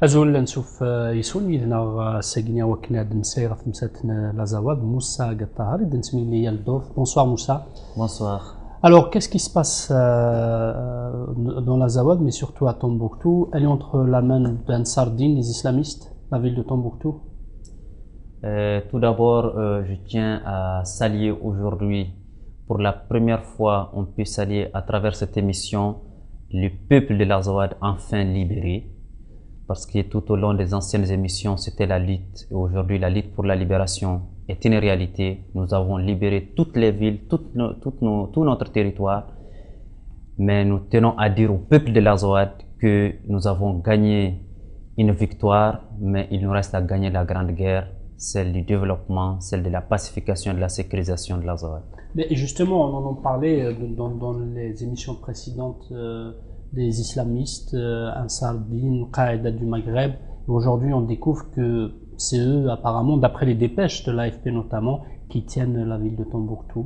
أزول نشوف يسون يدنا ساقنيا وكنا دنسيغ في مساتنا لازاواد موسى قطاهر دنسمي لي الضوف. Bonsoir Moussa. Bonsoir. Alors qu'est-ce qui se passe dans l'Azawad mais surtout à Tombouctou? Elle est entre la main d'Ansar Din, les islamistes, la ville de Tombouctou. Tout d'abord, je tiens à saluer aujourd'hui, pour la première fois, on peut saluer à travers cette émission le peuple de l'Azawad enfin libéré. Parce que tout au long des anciennes émissions, c'était la lutte. Et aujourd'hui, la lutte pour la libération est une réalité. Nous avons libéré toutes les villes, tout notre territoire. Mais nous tenons à dire au peuple de l'Azawad que nous avons gagné une victoire, mais il nous reste à gagner la grande guerre, celle du développement, celle de la pacification et de la sécurisation de l'Azawad. Mais justement, on en parlait dans les émissions précédentes des islamistes, Ansar Din, Qaïda du Maghreb. Aujourd'hui, on découvre que c'est eux, apparemment, d'après les dépêches de l'AFP notamment, qui tiennent la ville de Tombouctou.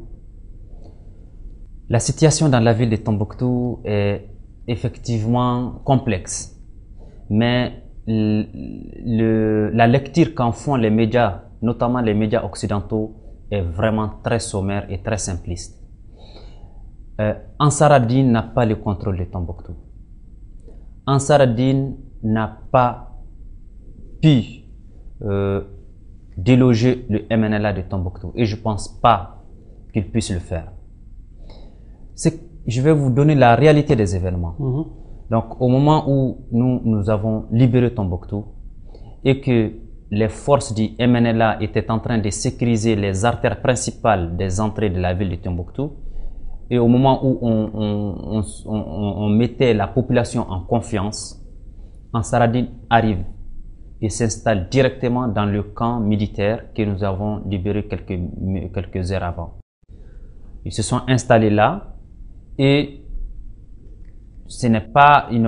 La situation dans la ville de Tombouctou est effectivement complexe. Mais la lecture qu'en font les médias, notamment les médias occidentaux, est vraiment très sommaire et très simpliste. Ansar ad-Din n'a pas le contrôle de Tombouctou. Ansar ad-Din n'a pas pu déloger le MNLA de Tombouctou et je ne pense pas qu'il puisse le faire. Je vais vous donner la réalité des événements. Donc au moment où nous avons libéré Tombouctou et que les forces du MNLA étaient en train de sécuriser les artères principales des entrées de la ville de Tombouctou, et au moment où on mettait la population en confiance, Ansar ad-Din arrive et s'installe directement dans le camp militaire que nous avons libéré quelques heures avant. Ils se sont installés là et ils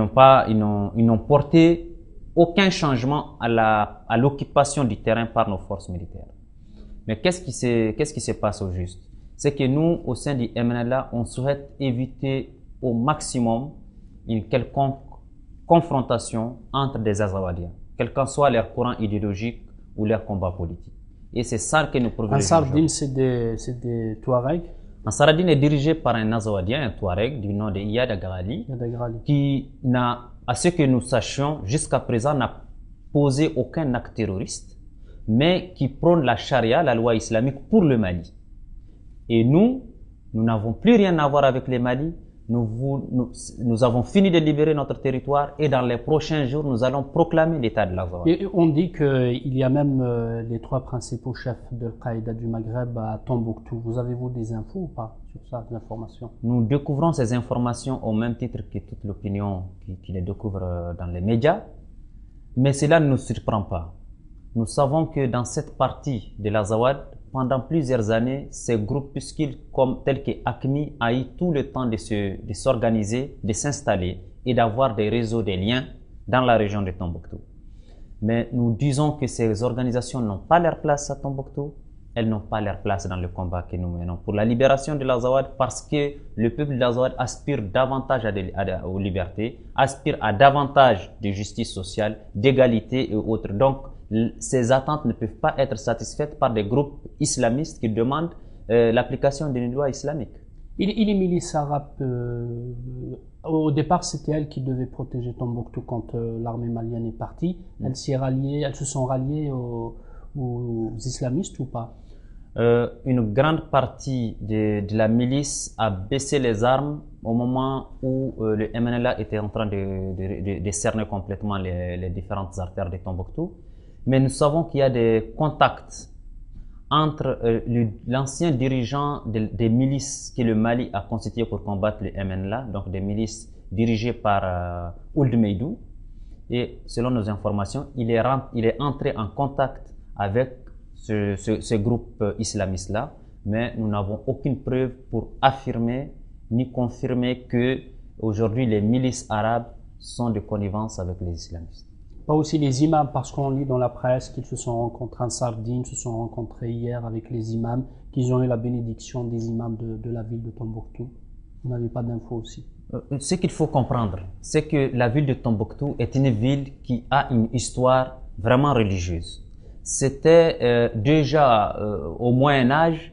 n'ont porté aucun changement à l'occupation du terrain par nos forces militaires. Mais qu'est-ce qui se passe au juste? C'est que nous, au sein du MNLA, on souhaite éviter au maximum une quelconque confrontation entre des Azawadiens, quel qu'en soit leur courant idéologique ou leur combat politique. Et c'est ça que nous privilégions. Ansar Din, c'est des Touaregs. Ansar ad-Din est dirigé par un Azawadien, un Touareg du nom de Iyad Agrali, qui n'a, à ce que nous sachions, jusqu'à présent, n'a posé aucun acte terroriste, mais qui prône la charia, la loi islamique, pour le Mali. Et nous n'avons plus rien à voir avec les Mali. Nous avons fini de libérer notre territoire et dans les prochains jours, nous allons proclamer l'état de l'Azawad. Et on dit qu'il y a même les trois principaux chefs de Qaïda du Maghreb à Tombouctou. Vous avez-vous des infos ou pas sur ça, des informations? Nous découvrons ces informations au même titre que toute l'opinion qui les découvre dans les médias. Mais cela ne nous surprend pas. Nous savons que dans cette partie de l'Azawad, pendant plusieurs années, ces groupuscules tels que AQMI a eu tout le temps de s'organiser, de s'installer et d'avoir des réseaux, des liens dans la région de Tombouctou. Mais nous disons que ces organisations n'ont pas leur place à Tombouctou, elles n'ont pas leur place dans le combat que nous menons pour la libération de l'Azawad parce que le peuple de l'Azawad aspire davantage aux libertés, aspire à davantage de justice sociale, d'égalité et autres. Donc, ces attentes ne peuvent pas être satisfaites par des groupes islamistes qui demandent l'application d'une loi islamique. Et les milices arabes, au départ, c'était elles qui devaient protéger Tombouctou quand l'armée malienne est partie. Elles se sont ralliées aux islamistes ou pas? Une grande partie de la milice a baissé les armes au moment où le MNLA était en train de cerner complètement les différentes artères de Tombouctou. Mais nous savons qu'il y a des contacts entre l'ancien dirigeant des milices que le Mali a constitué pour combattre le MNLA, donc des milices dirigées par Ould Meidou. Et selon nos informations, il est entré en contact avec ce groupe islamiste-là, mais nous n'avons aucune preuve pour affirmer ni confirmer que aujourd'hui les milices arabes sont de connivence avec les islamistes. Pas aussi les imams, parce qu'on lit dans la presse qu'ils se sont rencontrés en Sardine, se sont rencontrés hier avec les imams, qu'ils ont eu la bénédiction des imams de la ville de Tombouctou. Vous n'avez pas d'infos aussi? Ce qu'il faut comprendre, c'est que la ville de Tombouctou est une ville qui a une histoire vraiment religieuse. C'était déjà au Moyen Âge,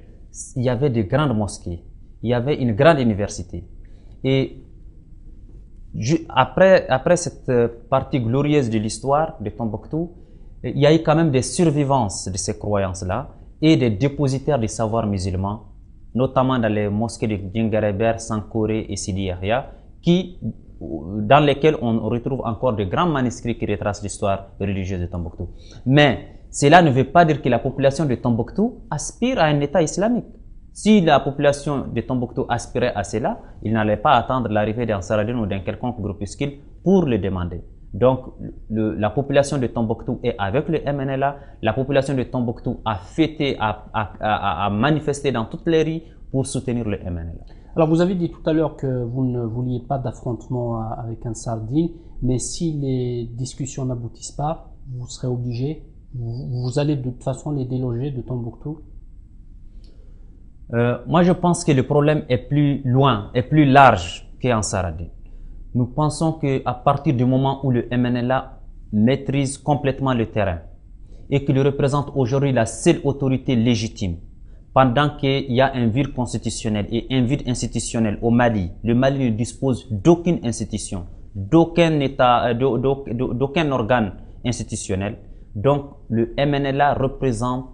il y avait de grandes mosquées, il y avait une grande université. Et après cette partie glorieuse de l'histoire de Tombouctou, il y a eu quand même des survivances de ces croyances-là et des dépositaires des savoirs musulmans, notamment dans les mosquées de Djingareber, Sankoré et Sidi Yahya, dans lesquelles on retrouve encore de grands manuscrits qui retracent l'histoire religieuse de Tombouctou. Mais cela ne veut pas dire que la population de Tombouctou aspire à un État islamique. Si la population de Tombouctou aspirait à cela, il n'allait pas attendre l'arrivée d'un Saladin ou d'un quelconque groupuscule pour le demander. Donc, la population de Tombouctou est avec le MNLA. La population de Tombouctou a fêté, a manifesté dans toutes les rues pour soutenir le MNLA. Alors, vous avez dit tout à l'heure que vous ne vouliez pas d'affrontement avec un Sardine, mais si les discussions n'aboutissent pas, vous serez obligé, vous allez de toute façon les déloger de Tombouctou? Moi, je pense que le problème est plus loin, est plus large qu'en Sardine. Nous pensons qu'à partir du moment où le MNLA maîtrise complètement le terrain et qu'il représente aujourd'hui la seule autorité légitime, pendant qu'il y a un vide constitutionnel et un vide institutionnel au Mali, le Mali ne dispose d'aucune institution, d'aucun État, d'aucun organe institutionnel. Donc, le MNLA représente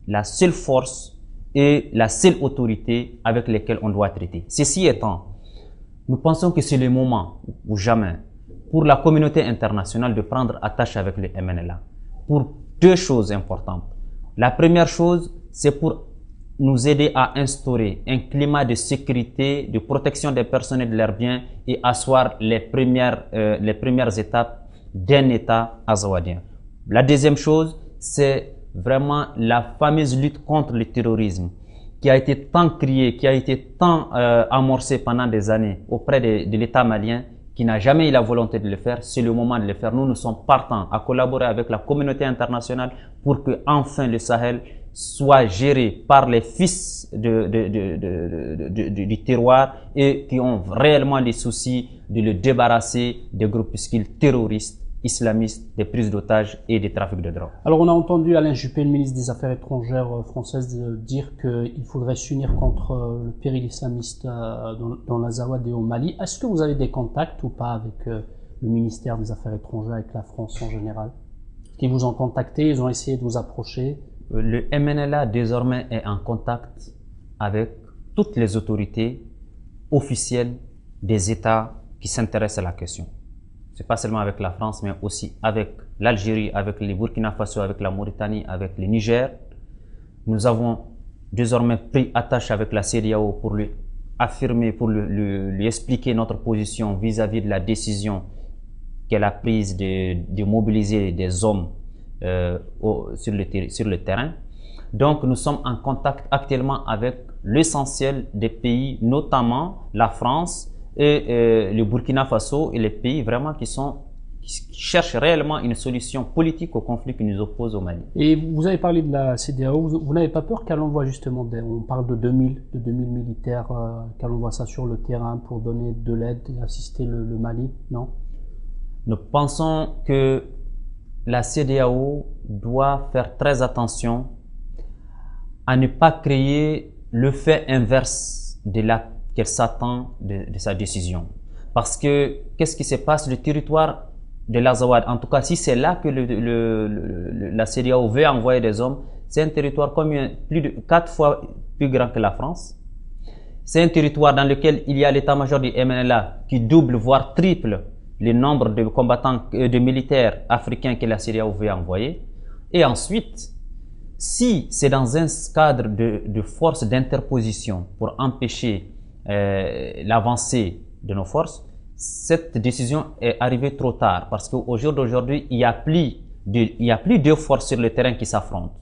la seule force et la seule autorité avec laquelle on doit traiter. Ceci étant, nous pensons que c'est le moment ou jamais pour la communauté internationale de prendre attache avec le MNLA pour deux choses importantes. La première chose, c'est pour nous aider à instaurer un climat de sécurité, de protection des personnes et de leurs biens et asseoir les premières étapes d'un État azawadien. La deuxième chose, c'est vraiment la fameuse lutte contre le terrorisme qui a été tant criée, qui a été tant amorcée pendant des années auprès de l'État malien qui n'a jamais eu la volonté de le faire. C'est le moment de le faire. Nous sommes partants à collaborer avec la communauté internationale pour que enfin le Sahel soit géré par les fils du terroir et qui ont réellement les soucis de le débarrasser des groupuscules terroristes islamistes, des prises d'otages et des trafics de drogue. Alors on a entendu Alain Juppé, le ministre des Affaires étrangères française, dire qu'il faudrait s'unir contre le péril islamiste dans l'Azawad et au Mali. Est-ce que vous avez des contacts ou pas avec le ministère des Affaires étrangères, avec la France en général? Est-ce qu'ils vous ont contacté, ils ont essayé de vous approcher? Le MNLA désormais est en contact avec toutes les autorités officielles des États qui s'intéressent à la question. C'est pas seulement avec la France, mais aussi avec l'Algérie, avec le Burkina Faso, avec la Mauritanie, avec le Niger. Nous avons désormais pris attache avec la CEDEAO pour lui affirmer, pour lui expliquer notre position vis-à-vis de la décision qu'elle a prise de mobiliser des hommes sur le terrain. Donc nous sommes en contact actuellement avec l'essentiel des pays, notamment la France et le Burkina Faso et les pays vraiment qui cherchent réellement une solution politique au conflit qui nous oppose au Mali. Et vous avez parlé de la CEDEAO, vous n'avez pas peur qu'elle envoie justement, on parle de 2000 militaires, qu'elle envoie ça sur le terrain pour donner de l'aide et assister le Mali, non? Nous pensons que la CEDEAO doit faire très attention à ne pas créer le fait inverse qu'elle s'attend de sa décision. Parce que, qu'est-ce qui se passe? Le territoire de l'Azawad, en tout cas, si c'est là que la CEDEAO veut envoyer des hommes, c'est un territoire plus de 4 fois plus grand que la France. C'est un territoire dans lequel il y a l'état-major du MNLA qui double, voire triple le nombre de combattants, de militaires africains que la CEDEAO veut envoyer. Et ensuite, si c'est dans un cadre de force d'interposition pour empêcher l'avancée de nos forces, cette décision est arrivée trop tard parce qu'au jour d'aujourd'hui, il y a plus deux forces sur le terrain qui s'affrontent.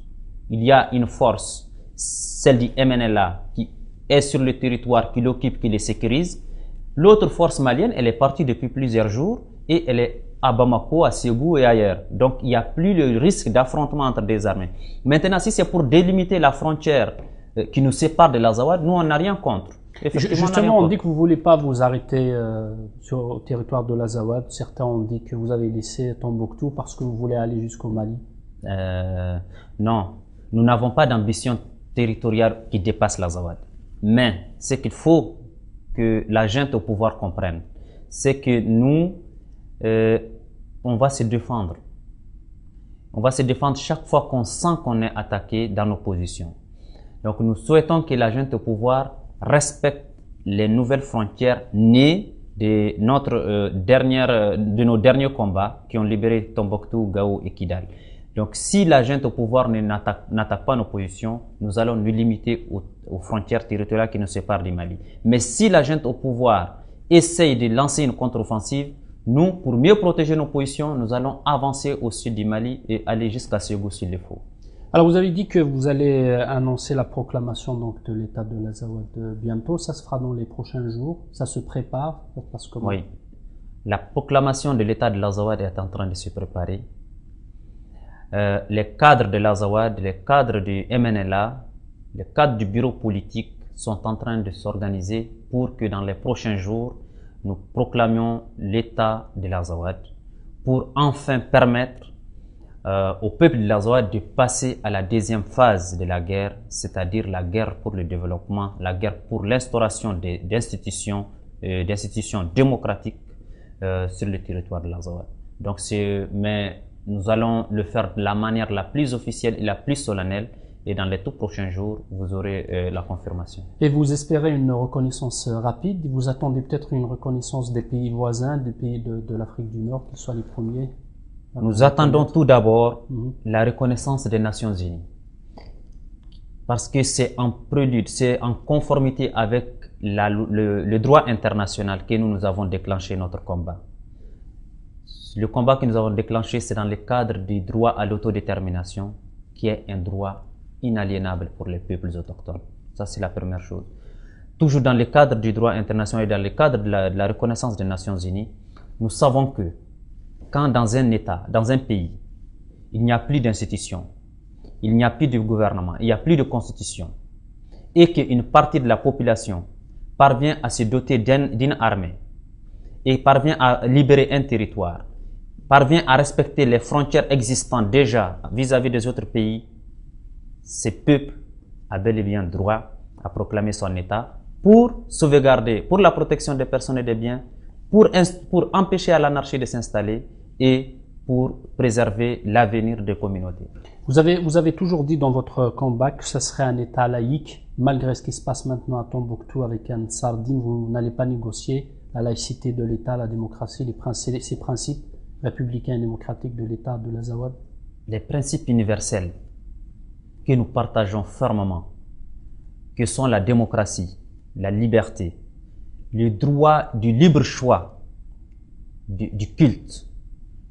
Il y a une force, celle du MNLA, qui est sur le territoire, qui l'occupe, qui le sécurise. L'autre force malienne, elle est partie depuis plusieurs jours et elle est à Bamako, à Ségou et ailleurs. Donc, il n'y a plus le risque d'affrontement entre des armées. Maintenant, si c'est pour délimiter la frontière qui nous sépare de l'Azawad, nous, on n'a rien contre. Justement, on dit que vous voulez pas vous arrêter sur le territoire de l'Azawad. Certains ont dit que vous avez laissé Tombouctou parce que vous voulez aller jusqu'au Mali. Non, nous n'avons pas d'ambition territoriale qui dépasse l'Azawad. Mais ce qu'il faut que la junte au pouvoir comprenne, c'est que nous, on va se défendre. On va se défendre chaque fois qu'on sent qu'on est attaqué dans nos positions. Donc nous souhaitons que la junte au pouvoir respecte les nouvelles frontières nées de nos derniers combats qui ont libéré Tombouctou, Gao et Kidal. Donc si la junte au pouvoir n'attaque pas nos positions, nous allons nous limiter aux frontières territoriales qui nous séparent du Mali. Mais si la junte au pouvoir essaye de lancer une contre-offensive, nous, pour mieux protéger nos positions, nous allons avancer au sud du Mali et aller jusqu'à Ségou s'il le faut. Alors vous avez dit que vous allez annoncer la proclamation donc de l'État de l'Azawad bientôt. Ça se fera dans les prochains jours. Ça se prépare. Ça se passe comment? Oui. La proclamation de l'État de l'Azawad est en train de se préparer. Les cadres de l'Azawad, les cadres du MNLA, les cadres du bureau politique sont en train de s'organiser pour que dans les prochains jours, nous proclamions l'État de l'Azawad pour enfin permettre au peuple de l'Azawad de passer à la deuxième phase de la guerre, c'est-à-dire la guerre pour le développement, la guerre pour l'instauration d'institutions démocratiques sur le territoire de l'Azawad. Donc mais nous allons le faire de la manière la plus officielle et la plus solennelle, et dans les tout prochains jours, vous aurez la confirmation. Et vous espérez une reconnaissance rapide? Vous attendez peut-être une reconnaissance des pays voisins, des pays de l'Afrique du Nord, qu'ils soient les premiers? Nous attendons tout d'abord la reconnaissance des Nations Unies. Parce que c'est en prélude, c'est en conformité avec le droit international que nous avons déclenché notre combat. Le combat que nous avons déclenché, c'est dans le cadre du droit à l'autodétermination, qui est un droit inaliénable pour les peuples autochtones. Ça, c'est la première chose. Toujours dans le cadre du droit international et dans le cadre de la reconnaissance des Nations Unies, nous savons que quand dans un État, dans un pays, il n'y a plus d'institutions, il n'y a plus de gouvernement, il n'y a plus de constitution, et qu'une partie de la population parvient à se doter d'une armée et parvient à libérer un territoire, parvient à respecter les frontières existantes déjà vis-à-vis des autres pays, ce peuple a bel et bien droit à proclamer son État pour sauvegarder, pour la protection des personnes et des biens, pour empêcher à l'anarchie de s'installer et pour préserver l'avenir des communautés. Vous avez toujours dit dans votre combat que ce serait un État laïque. Malgré ce qui se passe maintenant à Tombouctou avec Ansar Dine, vous n'allez pas négocier la laïcité de l'État, la démocratie, ces principes républicains et démocratiques de l'État de l'Azawad? Les principes universels que nous partageons fermement, que sont la démocratie, la liberté, le droit du libre choix du culte,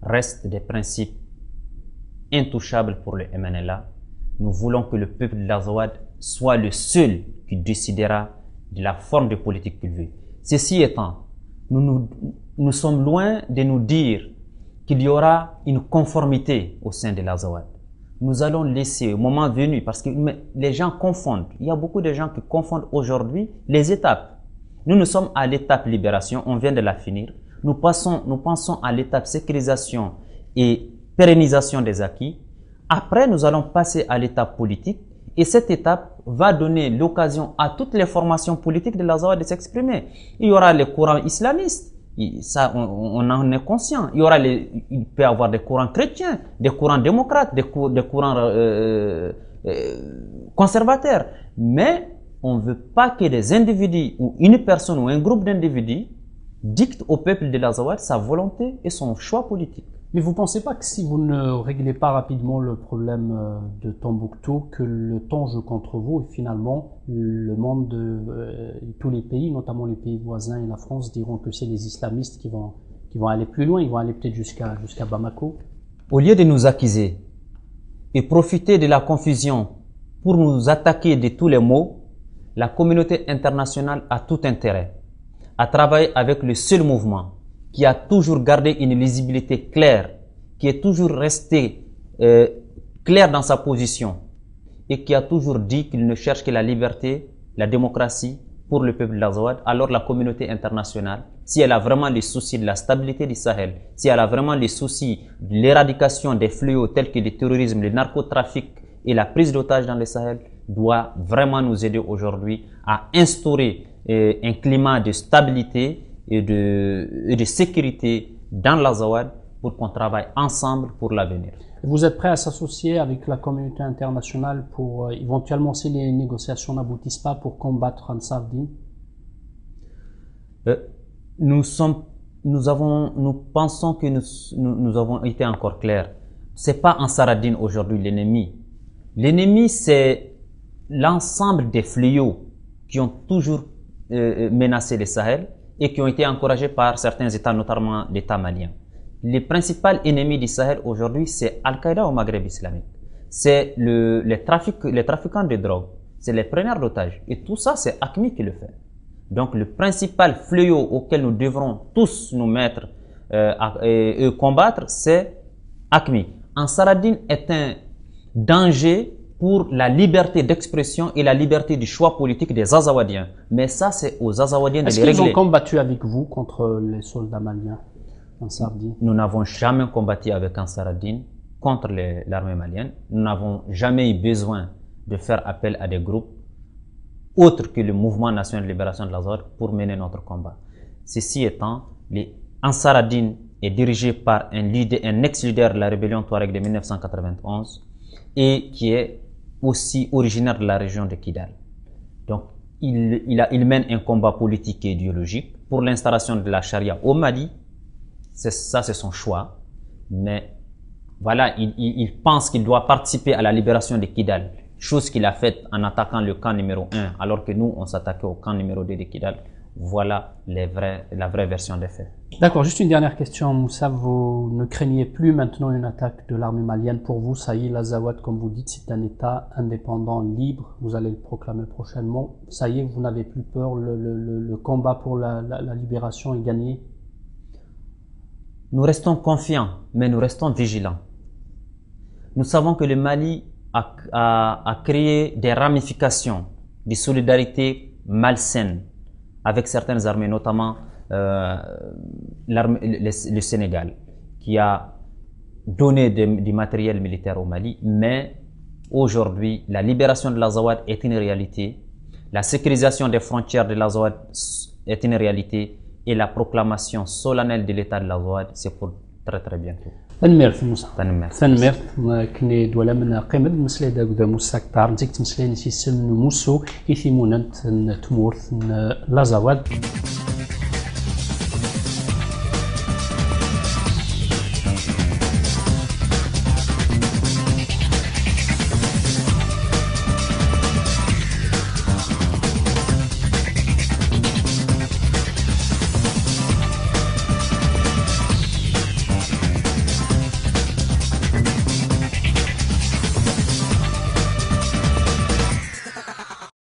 restent des principes intouchables pour le MNLA. Nous voulons que le peuple de l'Azawad soit le seul qui décidera de la forme de politique qu'il veut. Ceci étant, nous sommes loin de nous dire qu'il y aura une conformité au sein de l'Azawad. Nous allons laisser au moment venu, parce que les gens confondent. Il y a beaucoup de gens qui confondent aujourd'hui les étapes. Nous sommes à l'étape libération, on vient de la finir. Nous pensons à l'étape sécurisation et pérennisation des acquis. Après, nous allons passer à l'étape politique. Et cette étape va donner l'occasion à toutes les formations politiques de l'Azawad de s'exprimer. Il y aura les courants islamistes. Ça, on en est conscient. Il peut y avoir des courants chrétiens, des courants démocrates, des courants conservateurs. Mais on ne veut pas que des individus ou une personne ou un groupe d'individus dicte au peuple de l'Azawad sa volonté et son choix politique. Mais vous ne pensez pas que si vous ne réglez pas rapidement le problème de Tombouctou, que le temps joue contre vous et finalement le monde tous les pays, notamment les pays voisins et la France, diront que c'est les islamistes qui vont aller plus loin, ils vont aller peut-être jusqu'à Bamako? Au lieu de nous accuser et profiter de la confusion pour nous attaquer de tous les maux, la communauté internationale a tout intérêt à travailler avec le seul mouvement qui a toujours gardé une lisibilité claire, qui est toujours resté clair dans sa position et qui a toujours dit qu'il ne cherche que la liberté, la démocratie pour le peuple de l'Azawad, alors la communauté internationale, si elle a vraiment les soucis de la stabilité du Sahel, si elle a vraiment les soucis de l'éradication des fléaux tels que le terrorisme, le narcotrafic et la prise d'otages dans le Sahel, doit vraiment nous aider aujourd'hui à instaurer un climat de stabilité et de sécurité dans l'Azawad pour qu'on travaille ensemble pour l'avenir. Vous êtes prêt à s'associer avec la communauté internationale pour éventuellement, si les négociations n'aboutissent pas, pour combattre Ansar Dine? Nous pensons que nous avons été encore clairs. C'est pas Ansar Dine aujourd'hui l'ennemi. L'ennemi, c'est l'ensemble des fléaux qui ont toujours menacé le Sahel et qui ont été encouragés par certains États, notamment l'État malien. Les principaux ennemis du Sahel aujourd'hui, c'est Al-Qaïda au Maghreb islamique. C'est les trafiquants de drogue. C'est les preneurs d'otages. Et tout ça, c'est AQMI qui le fait. Donc, le principal fléau auquel nous devrons tous nous mettre et combattre, c'est AQMI. Ansar Dine est un danger pour la liberté d'expression et la liberté du choix politique des Azawadiens. Mais ça, c'est aux Azawadiens de les régler. Est-ce qu'ils ont combattu avec vous contre les soldats maliens? Nous n'avons jamais combattu avec Ansar Dine contre l'armée malienne. Nous n'avons jamais eu besoin de faire appel à des groupes autres que le Mouvement national de libération de l'Azawad pour mener notre combat. Ceci étant, Ansar Dine est dirigé par un ex-leader de la rébellion Touareg de 1991 et qui est aussi originaire de la région de Kidal. Donc, il mène un combat politique et idéologique pour l'installation de la charia au Mali. Ça, c'est son choix. Mais voilà, il pense qu'il doit participer à la libération de Kidal. Chose qu'il a faite en attaquant le camp numéro 1, alors que nous, on s'attaquait au camp numéro 2 de Kidal. Voilà la vraie version des faits. D'accord, juste une dernière question, Moussa. Vous ne craignez plus maintenant une attaque de l'armée malienne? Pour vous, ça y est, l'Azawad, comme vous dites, c'est un État indépendant, libre. Vous allez le proclamer prochainement. Ça y est, vous n'avez plus peur. Le combat pour la libération est gagné? Nous restons confiants, mais nous restons vigilants. Nous savons que le Mali a créé des ramifications de solidarité malsaine avec certaines armées, notamment le Sénégal, qui a donné du matériel militaire au Mali. Mais aujourd'hui, la libération de l'Azawad est une réalité. La sécurisation des frontières de l'Azawad est une réalité. Et la proclamation solennelle de l'État de l'Azawad, c'est pour très bientôt. تنميرت موسى تنميرت كني دولا من قيمة مسلي دا موسى كتار نتيك تمسلي نسي سن موسو إثيمونة تمورث لازواد